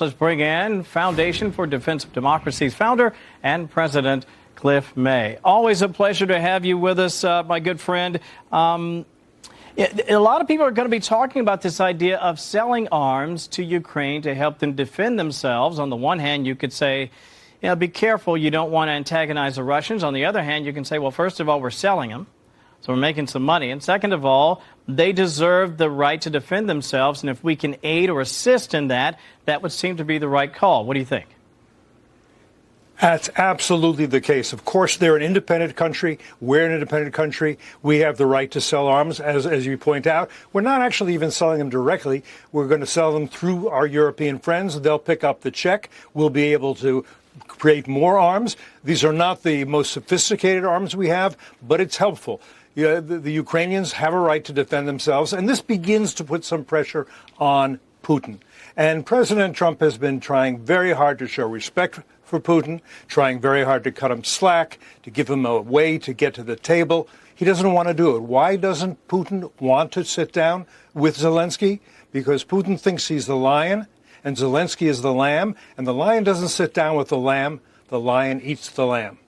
Let's bring in Foundation for Defense of Democracy's founder and president, Cliff May. Always a pleasure to have you with us, my good friend. A lot of people are going to be talking about this idea of selling arms to Ukraine to help them defend themselves. On the one hand, you could say, be careful, you don't want to antagonize the Russians. On the other hand, you can say, well, first of all, we're selling them, so we're making some money. And second of all, they deserve the right to defend themselves. And if we can aid or assist in that, that would seem to be the right call. What do you think? That's absolutely the case. Of course, they're an independent country. We're an independent country. We have the right to sell arms, as you point out. We're not actually even selling them directly. We're going to sell them through our European friends. They'll pick up the check. We'll be able to create more arms. These are not the most sophisticated arms we have, but it's helpful. The Ukrainians have a right to defend themselves, and this begins to put some pressure on Putin. And President Trump has been trying very hard to show respect for Putin, trying very hard to cut him slack, to give him a way to get to the table. He doesn't want to do it. Why doesn't Putin want to sit down with Zelensky? Because Putin thinks he's the lion and Zelensky is the lamb, and the lion doesn't sit down with the lion eats the lamb.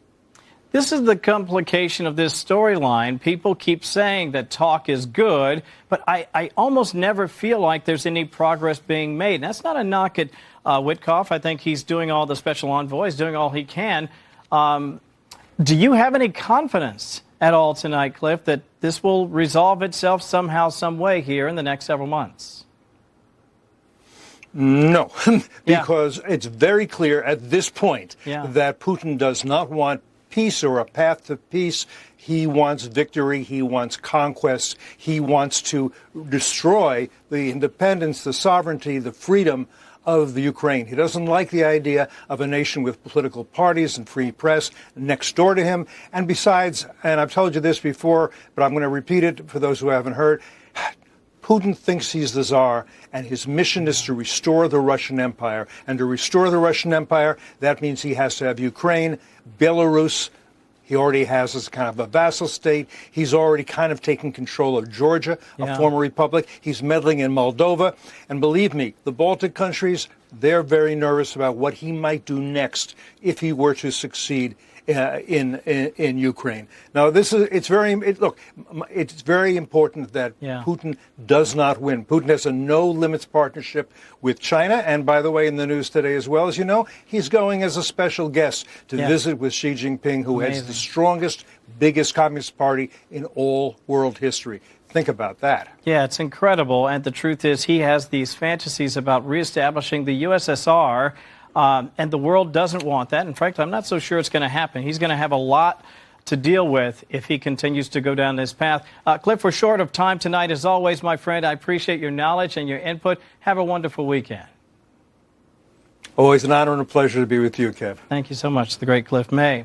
This is the complication of this storyline. People keep saying that talk is good, but I almost never feel like there's any progress being made. And that's not a knock at Witkoff. I think he's doing all the special envoys, doing all he can. Do you have any confidence at all tonight, Cliff, that this will resolve itself somehow, some way here in the next several months? No, because it's very clear at this point that Putin does not want peace or a path to peace. He wants victory. He wants conquest. He wants to destroy the independence, the sovereignty, the freedom of the Ukraine. He doesn't like the idea of a nation with political parties and free press next door to him. And besides, and I've told you this before, but I'm going to repeat it for those who haven't heard, Putin thinks he's the Tsar, and his mission is to restore the Russian Empire. And to restore the Russian Empire, that means he has to have Ukraine, Belarus. He already has as kind of a vassal state. He's already kind of taken control of Georgia, a former republic. He's meddling in Moldova. And believe me, the Baltic countries, they're very nervous about what he might do next if he were to succeed in Ukraine. Now, it's very important that Putin does not win. Putin has a no-limits partnership with China, and by the way, in the news today as well, as you know, he's going as a special guest to visit with Xi Jinping, who has the strongest, biggest communist party in all world history. Think about that. Yeah, it's incredible, and the truth is he has these fantasies about reestablishing the USSR. And the world doesn't want that. In fact, I'm not so sure it's going to happen. He's going to have a lot to deal with if he continues to go down this path. Cliff, we're short of time tonight. As always, my friend, I appreciate your knowledge and your input. Have a wonderful weekend. Always an honor and a pleasure to be with you, Kev. Thank you so much. The great Cliff May.